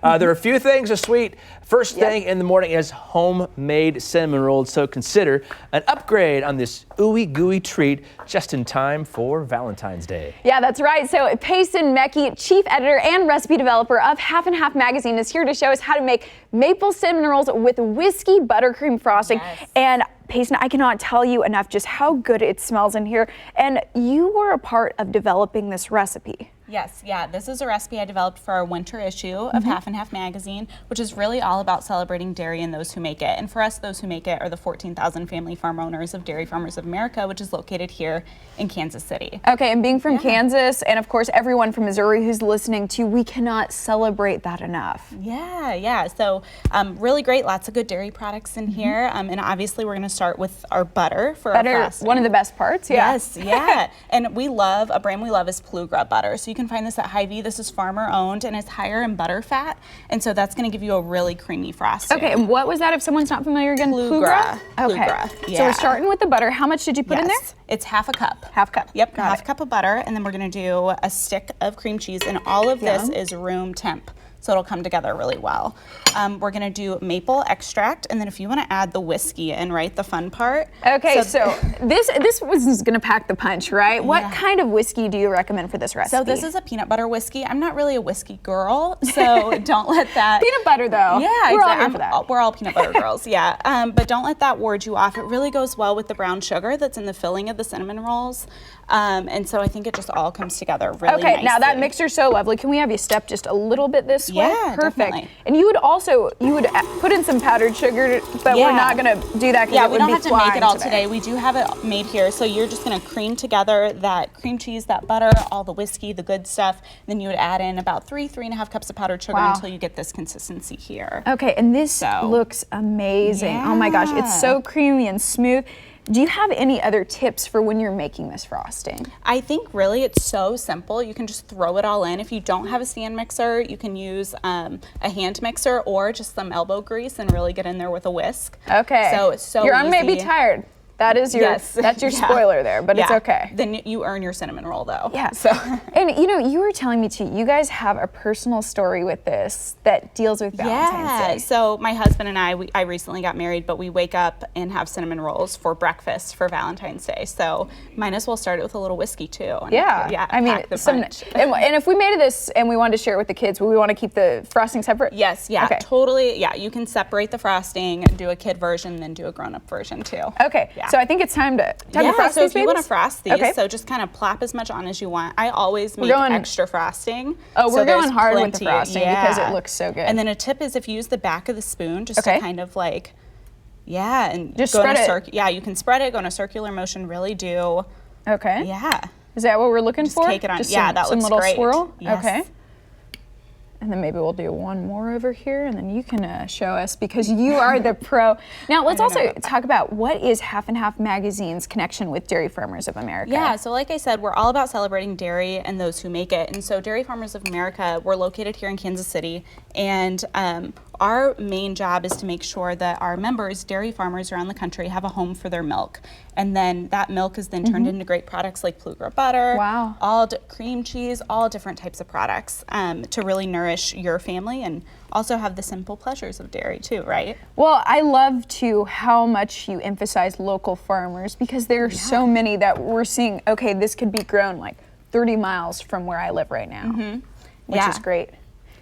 There are a few things are sweet. First thing in the morning is homemade cinnamon rolls, so consider an upgrade on this ooey gooey treat just in time for Valentine's Day. Yeah, that's right. So Peyson Mecke, chief editor and recipe developer of Half and Half magazine, is here to show us how to make maple cinnamon rolls with whiskey buttercream frosting. And Peyson, I cannot tell you enough just how good it smells in here. And you were a part of developing this recipe. Yes, this is a recipe I developed for our winter issue of Half and Half magazine, which is really all about celebrating dairy and those who make it. And for us, those who make it are the 14,000 family farm owners of Dairy Farmers of America, which is located here in Kansas City. Okay, and being from Kansas, and of course everyone from Missouri who's listening to, we cannot celebrate that enough. Yeah. So really great, lots of good dairy products in here. And obviously we're going to start with our butter for our frosting. One of the best parts, Yes. And a brand we love is Plugra butter. So you can find this at Hy-Vee. This is farmer owned and it's higher in butter fat, and so that's going to give you a really creamy frosting. Okay, and what was that if someone's not familiar again? Plugra. Okay. Plugra, So we're starting with the butter. How much did you put in there? It's half a cup. Half cup. Yep, half a cup of butter, and then we're going to do a stick of cream cheese, and all of this is room temp. So it'll come together really well. We're gonna do maple extract, and then if you wanna add the whiskey in, right, the fun part. Okay, so this was gonna pack the punch, right? What kind of whiskey do you recommend for this recipe? So this is a peanut butter whiskey. I'm not really a whiskey girl, so don't let that. Peanut butter though. Yeah, we're all here for that. We're all peanut butter girls, but don't let that ward you off. It really goes well with the brown sugar that's in the filling of the cinnamon rolls. And so I think it just all comes together really nicely. Now that mixture's so lovely. Can we have you step just a little bit this way? Yeah, perfect. Definitely. And you would put in some powdered sugar, but we're not gonna do that because we don't have to make it all today. We do have it made here. So you're just gonna cream together that cream cheese, that butter, all the whiskey, the good stuff. Then you would add in about 3.5 cups of powdered sugar until you get this consistency here. Okay, and this looks amazing. Oh my gosh, it's so creamy and smooth. Do you have any other tips for when you're making this frosting? I think really it's so simple. You can just throw it all in. If you don't have a stand mixer, you can use a hand mixer or just some elbow grease and really get in there with a whisk. Okay. So it's so Your easy. arm may be tired. That is that's your spoiler there, but it's okay. Then you earn your cinnamon roll though. Yeah. So, and you were telling me too, you guys have a personal story with this that deals with Valentine's Day. So my husband and I recently got married, but we wake up and have cinnamon rolls for breakfast for Valentine's Day. So might as well start it with a little whiskey too. And I mean, and if we made this and we wanted to share it with the kids, would we want to keep the frosting separate? Yes. Yeah. Okay. Totally. Yeah. You can separate the frosting, do a kid version, then do a grown-up version too. Okay. Yeah. So I think it's time to frost so these if you want to frost these, so just kind of plop as much on as you want. I always make extra frosting. Oh, we're going hard with the frosting because it looks so good. And then a tip is if you use the back of the spoon just to kind of like, and just spread it. You can spread it, go in a circular motion, really do. Okay. Yeah. Is that what we're looking for? Take it on. Just that looks little great. Swirl? Yes. Okay. And then maybe we'll do one more over here, and then you can show us because you are the pro. Now, let's also talk about what is Half and Half Magazine's connection with Dairy Farmers of America. Yeah, so like I said, we're all about celebrating dairy and those who make it. And so Dairy Farmers of America, we're located here in Kansas City, and our main job is to make sure that our members, dairy farmers around the country, have a home for their milk. And then that milk is then turned into great products like Plugra butter, cream cheese, all different types of products to really nourish your family and also have the simple pleasures of dairy too, right? Well, I love too how much you emphasize local farmers because there are so many that we're seeing, okay, this could be grown like 30 miles from where I live right now, which is great.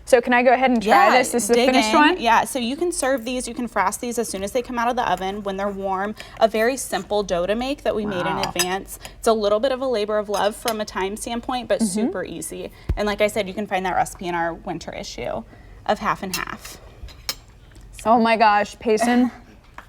So can I go ahead and try this? This is the finished one? Yeah, so you can serve these, you can frost these as soon as they come out of the oven when they're warm. A very simple dough to make that we made in advance. It's a little bit of a labor of love from a time standpoint, but super easy. And like I said, you can find that recipe in our winter issue of Half and Half. Oh my gosh, Peyson.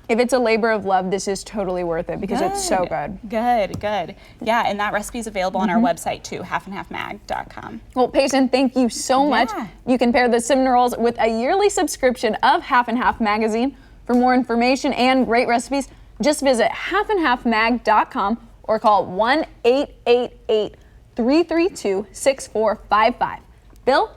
If it's a labor of love, this is totally worth it because it's so good. Good. Yeah, and that recipe is available on our website too, halfandhalfmag.com. Well, Peyson, thank you so much. You can pair the cinnamon rolls with a yearly subscription of Half and Half magazine. For more information and great recipes, just visit halfandhalfmag.com or call 1-888-332-6455. Bill?